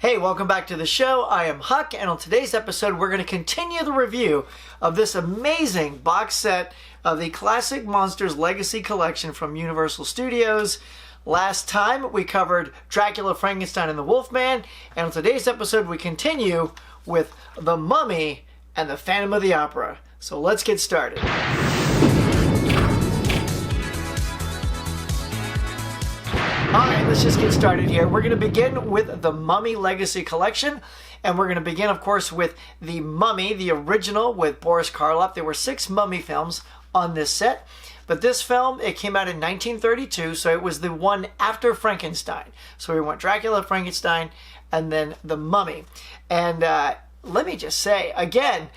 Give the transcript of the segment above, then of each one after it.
Hey, welcome back to the show. I am Huck, and on today's episode, we're going to continue the review of this amazing box set of the Classic Monsters Legacy Collection from Universal Studios. Last time, we covered Dracula, Frankenstein, and the Wolfman, and on today's episode, we continue with The Mummy and the Phantom of the Opera. So let's get started. Alright, let's just get started here. We're going to begin with the Mummy Legacy Collection, and we're going to begin, of course, with The Mummy, the original with Boris Karloff. There were 6 Mummy films on this set, but this film, it came out in 1932, so it was the one after Frankenstein. So we went Dracula, Frankenstein, and then The Mummy. And let me just say, again,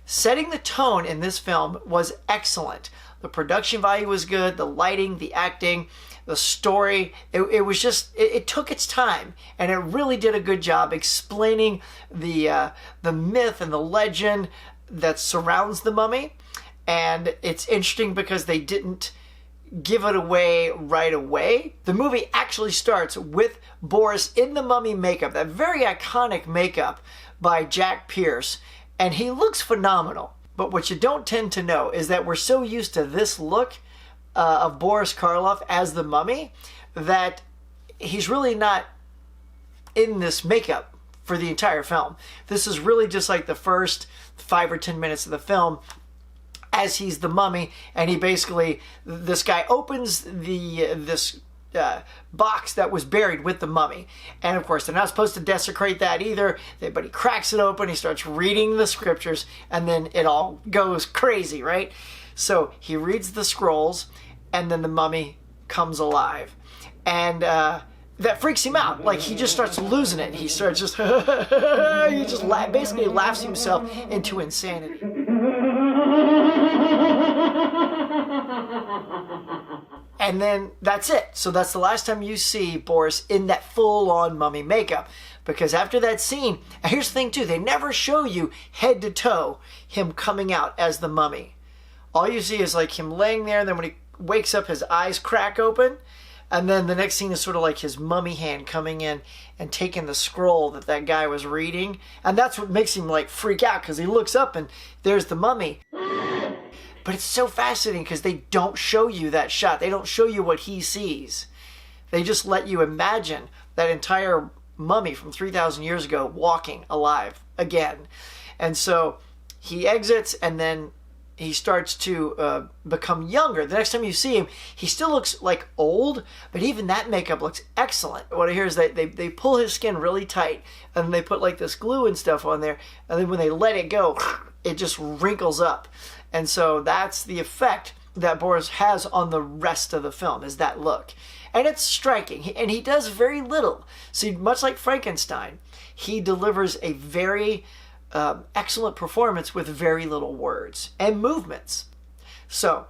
setting the tone in this film was excellent. The production value was good, the lighting, the acting, the story, it was just, it took its time, and it really did a good job explaining the myth and the legend that surrounds the mummy. And it's interesting because they didn't give it away right away. The movie actually starts with Boris in the mummy makeup, that very iconic makeup by Jack Pierce, and he looks phenomenal. But what you don't tend to know is that we're so used to this look of Boris Karloff as the mummy that he's really not in this makeup for the entire film. This is really just like the first 5 or 10 minutes of the film as he's the mummy, and he basically, this guy opens this box that was buried with the mummy, and of course they're not supposed to desecrate that either, but he cracks it open, he starts reading the scriptures, and then it all goes crazy, right? So he reads the scrolls, and then the mummy comes alive, and that freaks him out. Like, he just starts losing it. He starts just he just basically laughs himself into insanity. And then that's it. So that's the last time you see Boris in that full-on mummy makeup. Because after that scene, and here's the thing too, they never show you head to toe him coming out as the mummy. All you see is like him laying there, and then when he wakes up, his eyes crack open, and then the next scene is sort of like his mummy hand coming in and taking the scroll that guy was reading, and that's what makes him like freak out, because he looks up and there's the mummy. But it's so fascinating because they don't show you that shot. They don't show you what he sees. They just let you imagine that entire mummy from 3,000 years ago walking alive again. And so he exits, and then he starts to become younger. The next time you see him, he still looks like old, but even that makeup looks excellent. What I hear is that they pull his skin really tight, and they put like this glue and stuff on there, and then when they let it go, it just wrinkles up. And so that's the effect that Boris has on the rest of the film, is that look. And it's striking, and he does very little. See, much like Frankenstein, he delivers a very excellent performance with very little words and movements. So,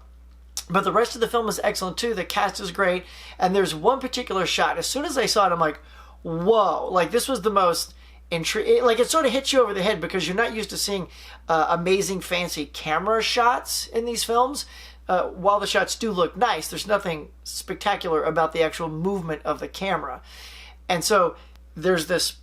but the rest of the film is excellent too. The cast is great, and there's one particular shot. As soon as I saw it, I'm like, whoa! Like, this was the most intriguing. Like, it sort of hits you over the head because you're not used to seeing amazing, fancy camera shots in these films. While the shots do look nice, there's nothing spectacular about the actual movement of the camera. And so there's this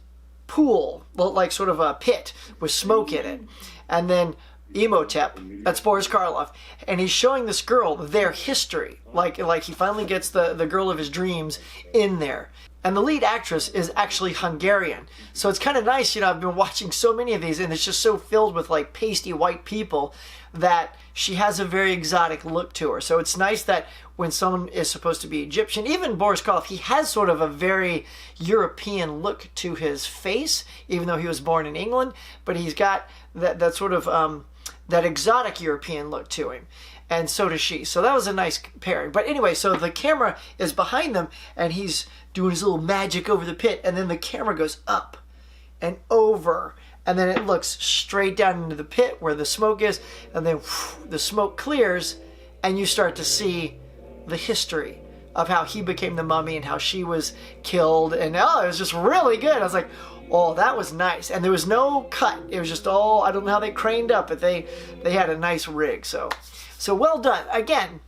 pool, like sort of a pit with smoke in it, and then Imhotep, that's Boris Karloff, and he's showing this girl their history, like he finally gets the girl of his dreams in there. And the lead actress is actually Hungarian, so it's kind of nice, you know. I've been watching so many of these, and it's just so filled with like pasty white people that she has a very exotic look to her. So it's nice that when someone is supposed to be Egyptian, even Boris Karloff, he has sort of a very European look to his face, even though he was born in England, but he's got that sort of that exotic European look to him. And so does she. So that was a nice pairing. But anyway, so the camera is behind them, and he's doing his little magic over the pit, and then the camera goes up and over, and then it looks straight down into the pit where the smoke is, and then the smoke clears, and you start to see the history of how he became the mummy and how she was killed. And it was just really good. I was like, oh, that was nice. And there was no cut. It was just all, I don't know how they craned up, but they had a nice rig. So well done. Again,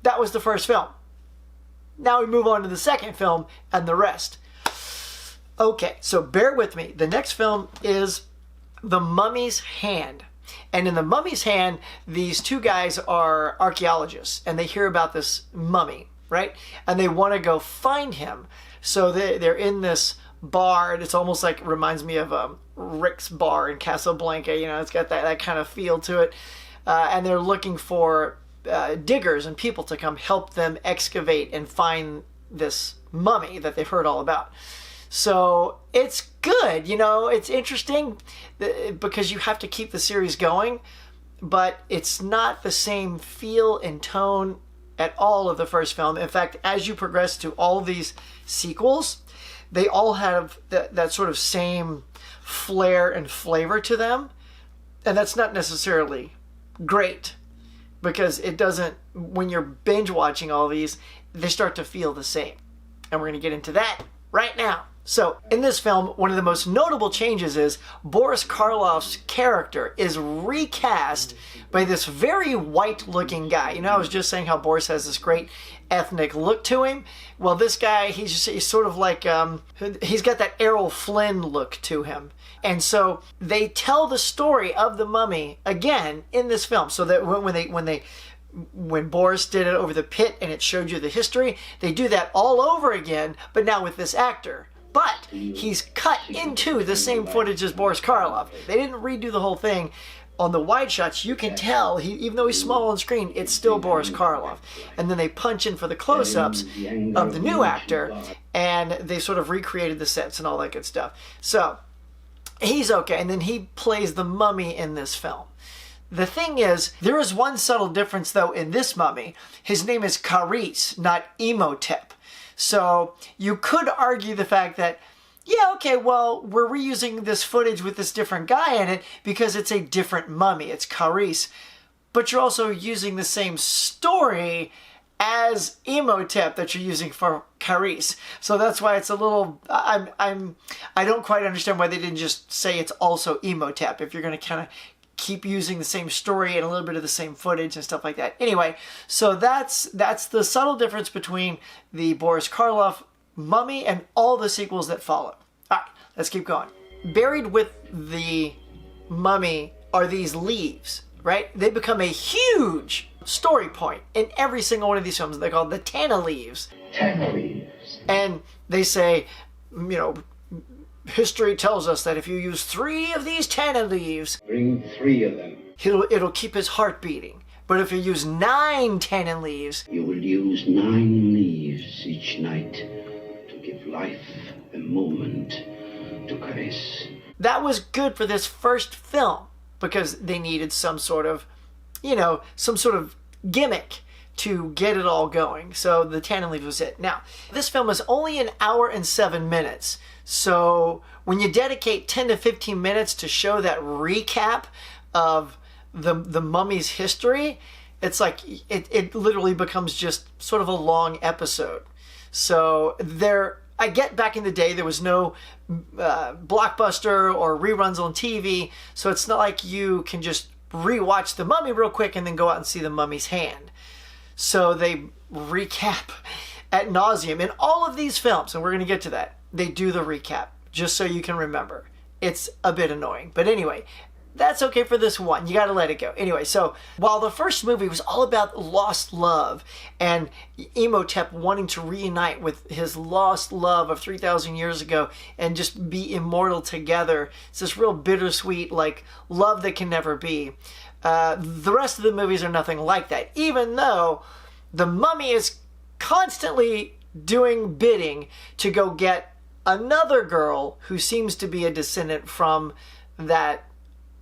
that was the first film. Now we move on to the second film and the rest. Okay, so bear with me. The next film is The Mummy's Hand. And in The Mummy's Hand, these two guys are archaeologists, and they hear about this mummy, right? And they want to go find him. So they're in this bar, and it's almost like, reminds me of Rick's bar in Casablanca. You know, it's got that kind of feel to it. And they're looking for diggers and people to come help them excavate and find this mummy that they've heard all about. So it's good, you know, it's interesting because you have to keep the series going, but it's not the same feel and tone at all of the first film. In fact, as you progress to all these sequels, they all have that sort of same flair and flavor to them. And that's not necessarily great, because it doesn't, when you're binge watching all these, they start to feel the same. And we're going to get into that right now. So, in this film, one of the most notable changes is Boris Karloff's character is recast by this very white-looking guy. You know, I was just saying how Boris has this great ethnic look to him. Well, this guy, he's sort of like, he's got that Errol Flynn look to him. And so, they tell the story of the mummy again in this film. So that when Boris did it over the pit and it showed you the history, they do that all over again, but now with this actor. But he's cut into the same footage as Boris Karloff. They didn't redo the whole thing. On the wide shots, you can tell, even though he's small on screen, it's still Boris Karloff. And then they punch in for the close-ups of the new actor, and they sort of recreated the sets and all that good stuff. So, he's okay. And then he plays the mummy in this film. The thing is, there is one subtle difference, though, in this mummy. His name is Caris, not Imhotep. So you could argue the fact that, yeah, okay, well, we're reusing this footage with this different guy in it because it's a different mummy. It's Caris. But you're also using the same story as Imhotep that you're using for Caris. So that's why it's a little, I don't quite understand why they didn't just say it's also Imhotep if you're going to kind of keep using the same story and a little bit of the same footage and stuff like that. Anyway, so that's the subtle difference between the Boris Karloff mummy and all the sequels that follow. All right, let's keep going. Buried with the mummy are these leaves, right? They become a huge story point in every single one of these films. They're called the Tana leaves. Tana leaves. And they say, you know, history tells us that if you use 3 of these Tana leaves, bring 3 of them, it'll keep his heart beating. But if you use 9 Tana leaves, you will use 9 leaves each night to give life a moment to Caris. That was good for this first film because they needed some sort of, you know, some sort of gimmick to get it all going. So the Tana leaves was it. Now, this film is only an hour and 7 minutes. So when you dedicate 10 to 15 minutes to show that recap of the mummy's history, it's like it literally becomes just sort of a long episode. So I get back in the day there was no Blockbuster or reruns on TV, so it's not like you can just rewatch The Mummy real quick and then go out and see The Mummy's Hand. So they recap ad nauseum in all of these films, and we're going to get to that. They do the recap, just so you can remember. It's a bit annoying. But anyway, that's okay for this one. You got to let it go. Anyway, so while the first movie was all about lost love and Imhotep wanting to reunite with his lost love of 3,000 years ago and just be immortal together, it's this real bittersweet, like, love that can never be. The rest of the movies are nothing like that, even though the mummy is constantly doing bidding to go get another girl who seems to be a descendant from that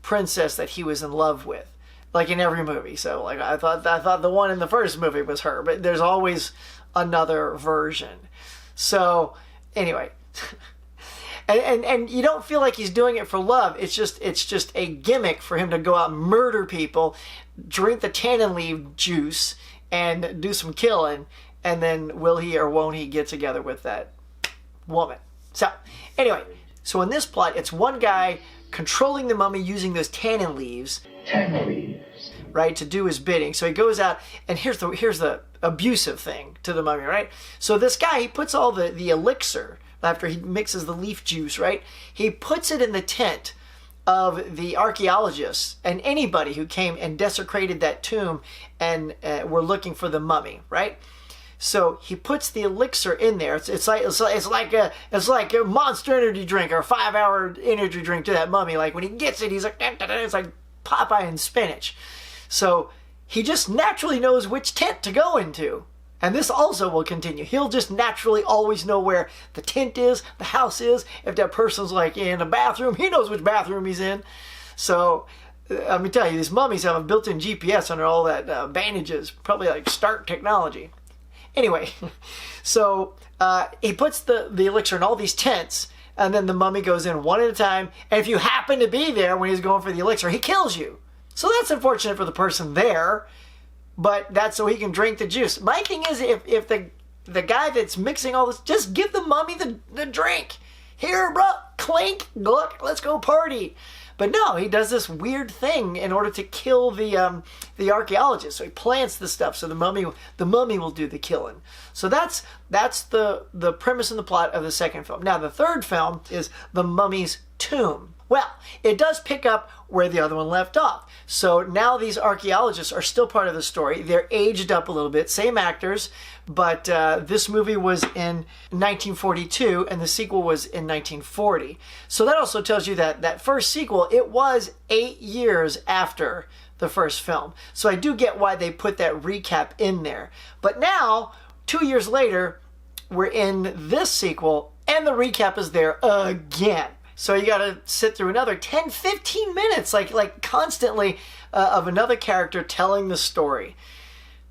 princess that he was in love with, like in every movie. So like I thought the one in the first movie was her, but there's always another version. So anyway, and you don't feel like he's doing it for love. It's just a gimmick for him to go out and murder people, drink the tannin leaf juice, and do some killing. And then will he or won't he get together with that woman? So anyway, so in this plot, it's one guy controlling the mummy using those tannin leaves, right, to do his bidding. So he goes out, and here's the abusive thing to the mummy, right? So this guy, he puts all the elixir, after he mixes the leaf juice, right? He puts it in the tent of the archaeologists and anybody who came and desecrated that tomb and were looking for the mummy, right? So he puts the elixir in there. It's like a Monster energy drink or a 5-hour energy drink to that mummy. Like when he gets it, he's like, it's like Popeye and spinach. So he just naturally knows which tent to go into. And this also will continue. He'll just naturally always know where the tent is, the house is. If that person's like in a bathroom, he knows which bathroom he's in. So let me tell you, these mummies have a built-in GPS under all that bandages. Probably like Stark technology. Anyway, so he puts the elixir in all these tents, and then the mummy goes in one at a time. And if you happen to be there when he's going for the elixir, he kills you. So that's unfortunate for the person there, but that's so he can drink the juice. My thing is, if the guy that's mixing all this, just give the mummy the drink. Here, bro, clink, look, let's go party. But no, he does this weird thing in order to kill the archaeologist. So he plants the stuff so the mummy will do the killing. So that's the premise and the plot of the second film. Now the third film is The Mummy's Tomb. Well, it does pick up where the other one left off. So now these archaeologists are still part of the story. They're aged up a little bit, same actors, but this movie was in 1942 and the sequel was in 1940. So that also tells you that that first sequel, it was 8 years after the first film. So I do get why they put that recap in there. But now, 2 years later, we're in this sequel and the recap is there again. So you got to sit through another 10, 15 minutes, like constantly of another character telling the story.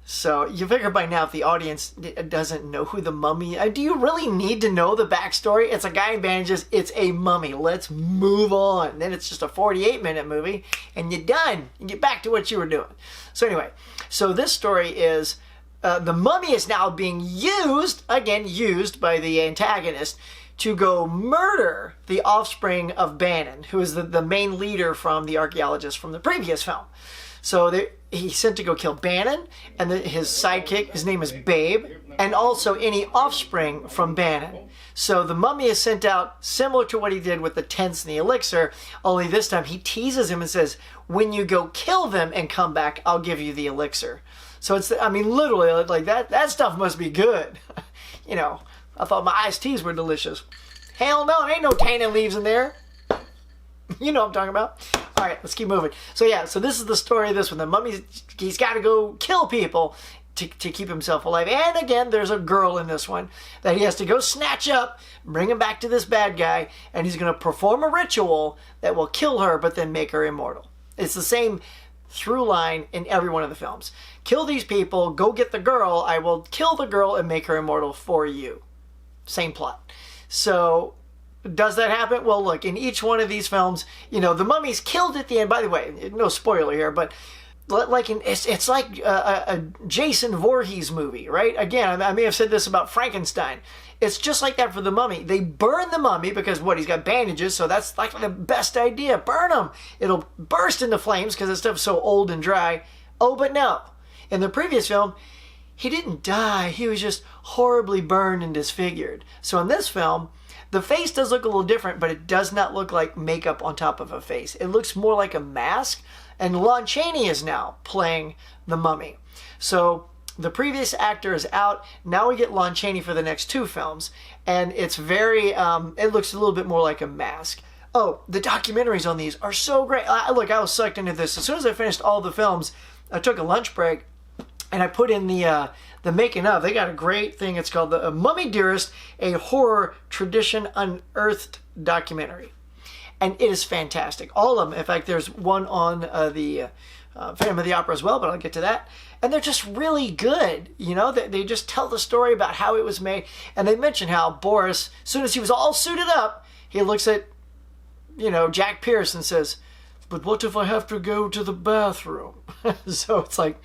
So you figure by now if the audience doesn't know who the mummy is, do you really need to know the backstory? It's a guy in bandages, it's a mummy. Let's move on. Then it's just a 48-minute movie and you're done. You get back to what you were doing. So anyway, so this story is the mummy is now being used by the antagonist to go murder the offspring of Bannon, who is the main leader from the archaeologist from the previous film. So he's sent to go kill Bannon, and his sidekick, his name is Babe, and also any offspring from Bannon. So the mummy is sent out similar to what he did with the tents and the elixir, only this time he teases him and says, when you go kill them and come back, I'll give you the elixir. So it's, I mean, literally, like that stuff must be good. You know, I thought my iced teas were delicious. Hell no, there ain't no tannin leaves in there. You know what I'm talking about. All right, let's keep moving. So yeah, so this is the story of this one. The mummy, he's got to go kill people to keep himself alive. And again, there's a girl in this one that he has to go snatch up, bring him back to this bad guy, and he's going to perform a ritual that will kill her, but then make her immortal. It's the same through line in every one of the films. Kill these people, go get the girl, I will kill the girl and make her immortal for you. Same plot. So, does that happen? Well, look, in each one of these films, you know, the mummy's killed at the end. By the way, no spoiler here, but like it's like a Jason Voorhees movie, right? Again, I may have said this about Frankenstein. It's just like that for the mummy. They burn the mummy because, what, he's got bandages, so that's like the best idea. Burn him. It'll burst into flames because this stuff's so old and dry. Oh, but no. In the previous film, he didn't die. He was just horribly burned and disfigured. So in this film, the face does look a little different, but it does not look like makeup on top of a face. It looks more like a mask, and Lon Chaney is now playing the mummy. So the previous actor is out. Now we get Lon Chaney for the next two films, and it's very, it looks a little bit more like a mask. Oh, the documentaries on these are so great. Look, I was sucked into this. As soon as I finished all the films, I took a lunch break, and I put in the making of. They got a great thing. It's called The Mummy Dearest, a horror tradition unearthed documentary. And it is fantastic. All of them. In fact, there's one on the Phantom of the Opera as well, but I'll get to that. And they're just really good. You know, they just tell the story about how it was made. And they mention how Boris, as soon as he was all suited up, he looks at, you know, Jack Pierce and says, but what if I have to go to the bathroom? So it's like,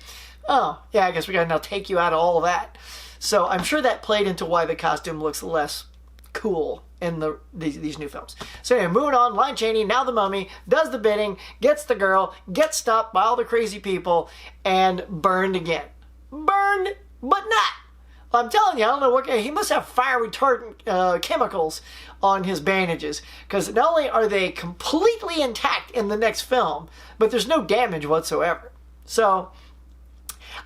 oh, yeah, I guess we got to now take you out of all of that. So I'm sure that played into why the costume looks less cool in these new films. So anyway, moving on, Lon Chaney, now the mummy, does the bidding, gets the girl, gets stopped by all the crazy people, and burned again. Burned, but not. I'm telling you, I don't know what, he must have fire retardant chemicals on his bandages, because not only are they completely intact in the next film, but there's no damage whatsoever. So,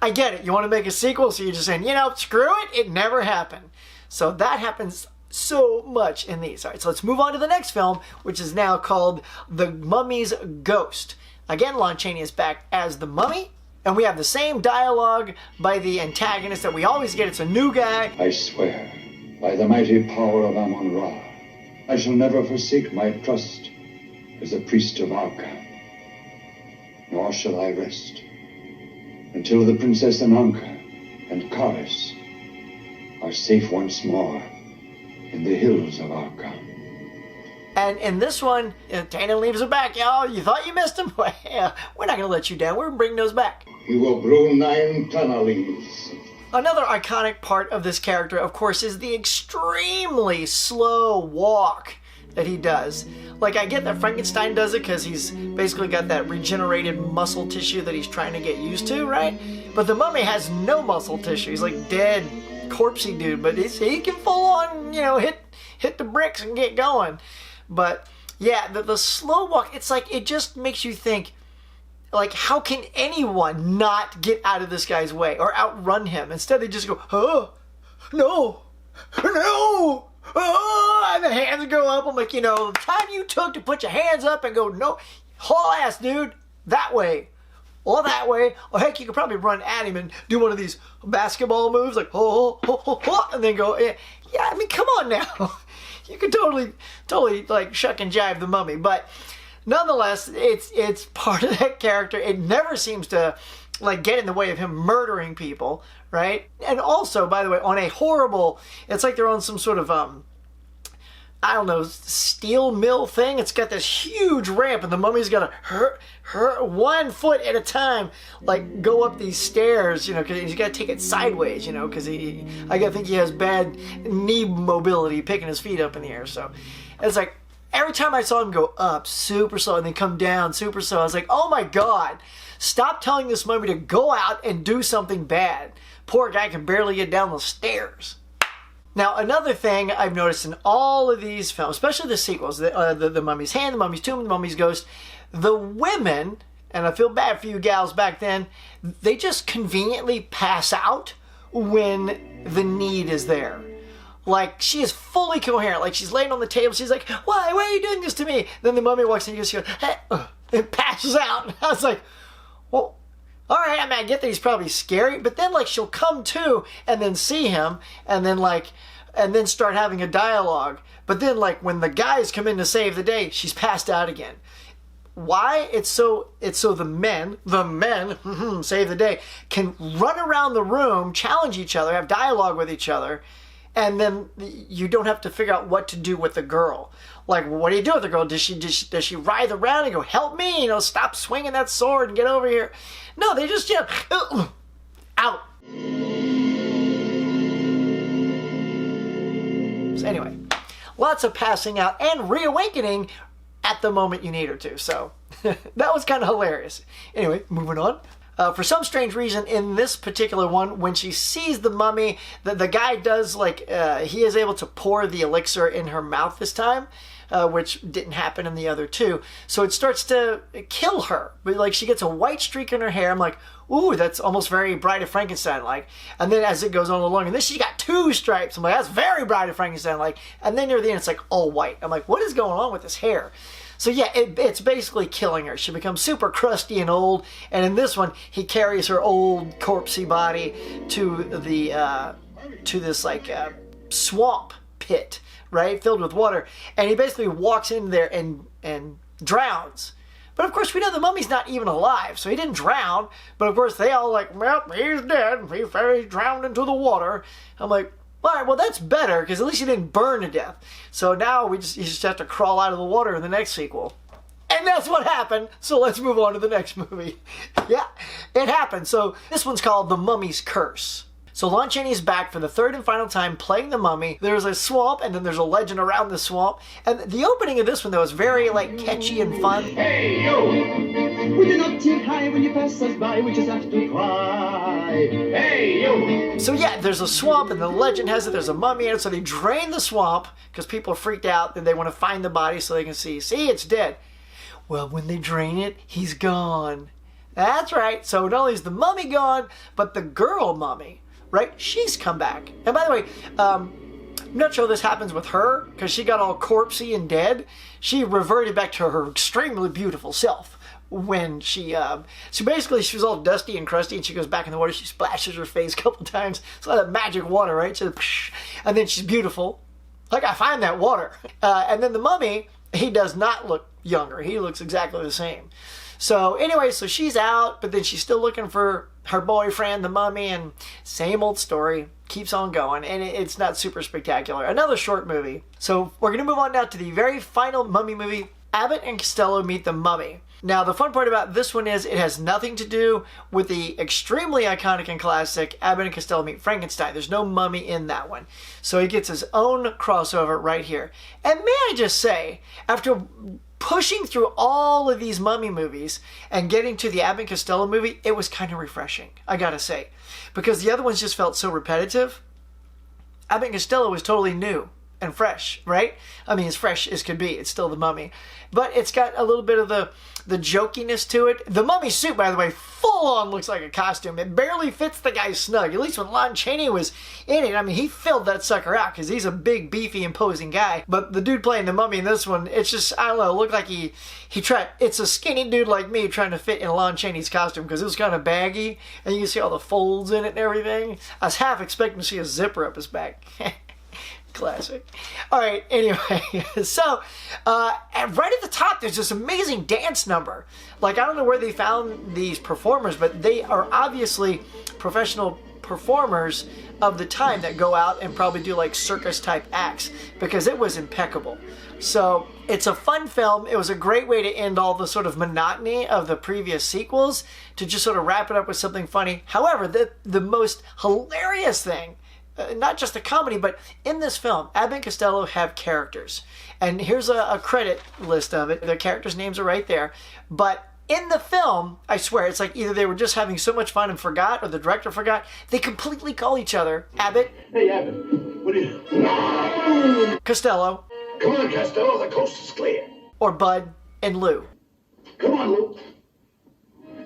I get it. You want to make a sequel, so you're just saying, you know, screw it, it never happened. So that happens so much in these. All right, so let's move on to the next film, which is now called The Mummy's Ghost. Again, Lon Chaney is back as the mummy, and we have the same dialogue by the antagonist that we always get. It's a new guy. I swear, by the mighty power of Amun-Ra, I shall never forsake my trust as a priest of Arca, nor shall I rest until the Princess Ananka and Karis are safe once more in the hills of Arca. And in this one, Tannen leaves her back, y'all. You thought you missed him? Well, yeah, we're not going to let you down. We're going to bring those back. We will brew 9 tunnelings. Another iconic part of this character, of course, is the extremely slow walk that he does. Like, I get that Frankenstein does it because he's basically got that regenerated muscle tissue that he's trying to get used to, right? But the mummy has no muscle tissue. He's like dead, corpsey dude, but he can full on, you know, hit the bricks and get going. But yeah, the slow walk, it's like, it just makes you think, like, how can anyone not get out of this guy's way or outrun him? Instead, they just go, oh, no, no, oh, and the hands go up. I'm like, you know, the time you took to put your hands up and go, no, haul ass, dude, that way. Or that way, or heck, you could probably run at him and do one of these basketball moves, like, and then go, yeah, I mean, come on now. You could totally, like, shuck and jive the mummy, but nonetheless, it's part of that character. It never seems to, like, get in the way of him murdering people, right? And also, by the way, on a horrible, it's like they're on some sort of, I don't know, steel mill thing. It's got this huge ramp, and the mummy's got to hurt 1 foot at a time, like, go up these stairs, you know, because he's got to take it sideways, you know, because I think he has bad knee mobility picking his feet up in the air. So it's like, every time I saw him go up super slow and then come down super slow, I was like, oh my God, stop telling this mummy to go out and do something bad. Poor guy can barely get down the stairs. Now, another thing I've noticed in all of these films, especially the sequels, the Mummy's Hand, the Mummy's Tomb, the Mummy's Ghost, the women, and I feel bad for you gals back then, they just conveniently pass out when the need is there. Like, she is fully coherent. Like, she's laying on the table. She's like, why are you doing this to me? Then the mummy walks in and she goes, hey, and passes out. I was like, well, all right, I mean, I get that he's probably scary, but then, like, she'll come to and then see him and then, like, and then start having a dialogue. But then, like, when the guys come in to save the day, she's passed out again. Why? It's so the men, save the day, can run around the room, challenge each other, have dialogue with each other, and then you don't have to figure out what to do with the girl. Like, what do you do with the girl? Does she writhe around and go, help me, you know, stop swinging that sword and get over here? No, they just, you know, out. So anyway, lots of passing out and reawakening at the moment you need her to. So that was kind of hilarious. Anyway, moving on. For some strange reason, in this particular one, when she sees the mummy, the guy does, like, he is able to pour the elixir in her mouth this time, which didn't happen in the other two. So it starts to kill her. But, like, she gets a white streak in her hair. I'm like, ooh, that's almost very Bride of Frankenstein-like. And then as it goes on along, and then she got 2 stripes. I'm like, that's very Bride of Frankenstein-like. And then near the end, it's like all white. I'm like, what is going on with this hair? So yeah, it's basically killing her. She becomes super crusty and old, and in this one, he carries her old corpsey body to this like swamp pit, right, filled with water, and he basically walks in there and drowns. But of course, we know the mummy's not even alive, so he didn't drown. But of course, they all like, well, he's dead. He drowned into the water. I'm like, all right, well, that's better, because at least he didn't burn to death. So now you just have to crawl out of the water in the next sequel. And that's what happened. So let's move on to the next movie. Yeah, it happened. So this one's called The Mummy's Curse. So Lon Chaney is back for the 3rd and final time playing the mummy. There's a swamp, and then there's a legend around the swamp. And the opening of this one, though, is very, like, catchy and fun. Hey, you! We do not take high when you pass us by, we just have to cry. Hey, you! So yeah, there's a swamp, and the legend has it there's a mummy in it, so they drain the swamp because people are freaked out and they want to find the body so they can see it's dead. Well, when they drain it, he's gone. That's right. So not only is the mummy gone, but the girl mummy, right? She's come back. And by the way, I'm not sure this happens with her because she got all corpsey and dead. She reverted back to her extremely beautiful self when she basically she was all dusty and crusty, and she goes back in the water. She splashes her face a couple times. It's like that magic water, right? So, and then she's beautiful. Like, I find that water. And then the mummy, he does not look younger. He looks exactly the same. So anyway, so she's out, but then she's still looking for her boyfriend, the mummy, and same old story. Keeps on going, and it's not super spectacular. Another short movie. So we're going to move on now to the very final mummy movie, Abbott and Costello Meet the Mummy. Now, the fun part about this one is it has nothing to do with the extremely iconic and classic Abbott and Costello Meet Frankenstein. There's no mummy in that one. So he gets his own crossover right here. And may I just say, after pushing through all of these mummy movies and getting to the Abbott and Costello movie, it was kind of refreshing, I gotta say. Because the other ones just felt so repetitive. Abbott and Costello was totally new and fresh, right? I mean, as fresh as could be. It's still the mummy. But it's got a little bit of the jokiness to it. The mummy suit, by the way, full on looks like a costume. It barely fits the guy snug. At least when Lon Chaney was in it, I mean, he filled that sucker out because he's a big, beefy, imposing guy. But the dude playing the mummy in this one, it's just, I don't know, looked like he tried, it's a skinny dude like me trying to fit in Lon Chaney's costume because it was kind of baggy and you can see all the folds in it and everything. I was half expecting to see a zipper up his back. Classic. All right, anyway, so and right at the top, there's this amazing dance number. Like, I don't know where they found these performers, but they are obviously professional performers of the time that go out and probably do like circus type acts because it was impeccable. So it's a fun film. It was a great way to end all the sort of monotony of the previous sequels to just sort of wrap it up with something funny. However, the most hilarious thing, not just the comedy, but in this film, Abbott and Costello have characters. And here's a credit list of it. Their characters' names are right there. But in the film, I swear, it's like either they were just having so much fun and forgot, or the director forgot. They completely call each other Abbott. Hey, Abbott, what are you... Costello. Come on, Costello, the coast is clear. Or Bud and Lou. Come on, Lou.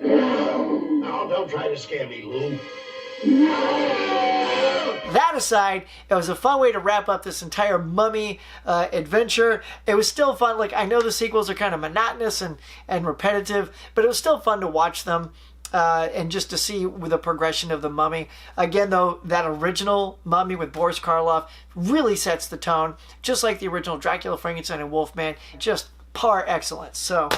No, don't try to scare me, Lou. That aside, it was a fun way to wrap up this entire mummy adventure. It was still fun. Like, I know the sequels are kind of monotonous and repetitive, but it was still fun to watch them and just to see with the progression of the mummy. Again, though, that original mummy with Boris Karloff really sets the tone, just like the original Dracula, Frankenstein, and Wolfman. Just par excellence. So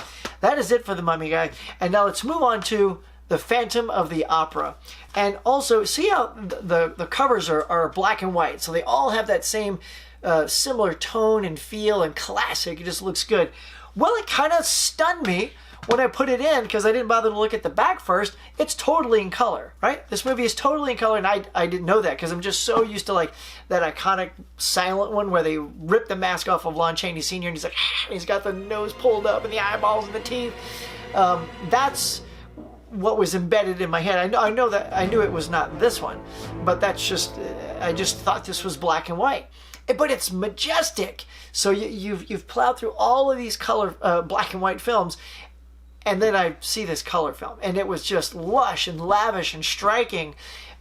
that is it for the mummy, guys. And now let's move on to the Phantom of the Opera. And also, see how the covers are black and white. So they all have that same similar tone and feel and classic. It just looks good. Well, it kind of stunned me when I put it in because I didn't bother to look at the back first. It's totally in color, right? This movie is totally in color, and I didn't know that because I'm just so used to like that iconic silent one where they rip the mask off of Lon Chaney Sr. and he's like, he's got the nose pulled up and the eyeballs and the teeth. That's what was embedded in my head. I knew it was not this one, but that's just, I just thought this was black and white. But it's majestic. So you've plowed through all of these color black and white films, and then I see this color film, and it was just lush and lavish and striking,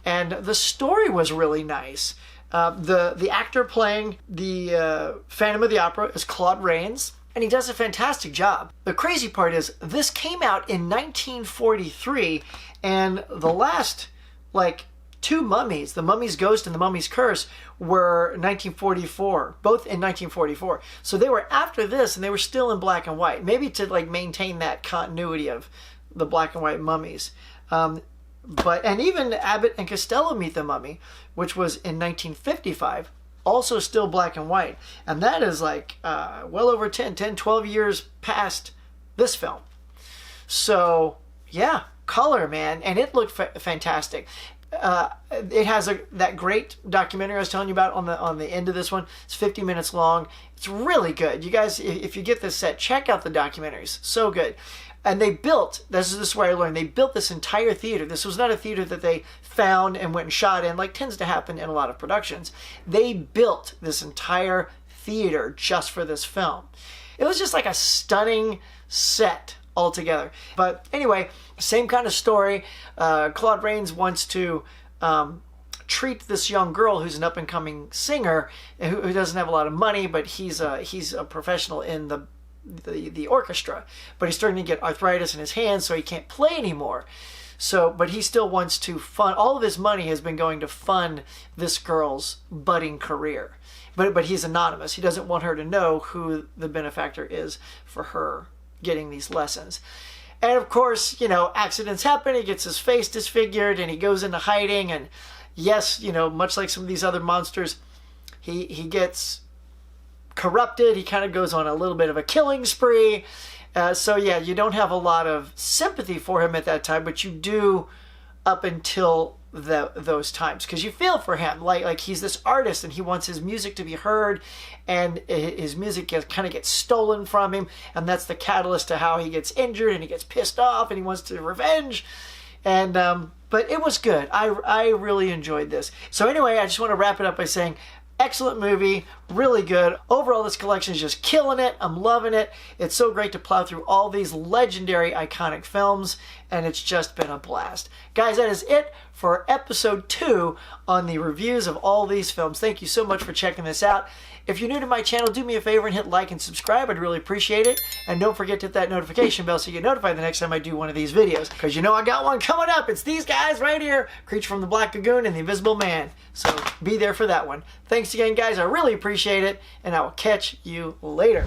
and the story was really nice. The actor playing the Phantom of the Opera is Claude Rains, and he does a fantastic job. The crazy part is this came out in 1943, and the last, like, two mummies, The Mummy's Ghost and The Mummy's Curse, were 1944, both in 1944. So they were after this, and they were still in black and white, maybe to like maintain that continuity of the black and white mummies. And even Abbott and Costello Meet the Mummy, which was in 1955, also still black and white. And that is like well over 12 years past this film. So yeah, color, man. And it looked fantastic. It has that great documentary I was telling you about on the end of this one. It's 50 minutes long. It's really good. You guys, if you get this set, check out the documentaries. So good. And they built, this is where I learned, they built this entire theater. This was not a theater that they found and went and shot in, like tends to happen in a lot of productions. They built this entire theater just for this film. It was just like a stunning set altogether. But anyway, same kind of story. Claude Rains wants to treat this young girl who's an up-and-coming singer who doesn't have a lot of money, but he's a professional in the orchestra. But he's starting to get arthritis in his hands, so he can't play anymore. But he still wants to fund, all of his money has been going to fund this girl's budding career. But he's anonymous. He doesn't want her to know who the benefactor is for her getting these lessons. And of course, accidents happen. He gets his face disfigured and he goes into hiding. And yes, much like some of these other monsters, he gets corrupted. He kind of goes on a little bit of a killing spree. So yeah, you don't have a lot of sympathy for him at that time, but you do up until those times, because you feel for him. Like he's this artist and he wants his music to be heard, and his music kind of gets stolen from him, and that's the catalyst to how he gets injured and he gets pissed off and he wants to revenge. And but it was good. I really enjoyed this. So anyway, I just want to wrap it up by saying, excellent movie, really good. Overall, this collection is just killing it. I'm loving it. It's so great to plow through all these legendary, iconic films, and it's just been a blast. Guys, that is it for episode 2 on the reviews of all these films. Thank you so much for checking this out. If you're new to my channel, do me a favor and hit like and subscribe. I'd really appreciate it. And don't forget to hit that notification bell so you get notified the next time I do one of these videos. Because I got one coming up. It's these guys right here, Creature from the Black Lagoon and The Invisible Man. So be there for that one. Thanks again, guys. I really appreciate it. And I will catch you later.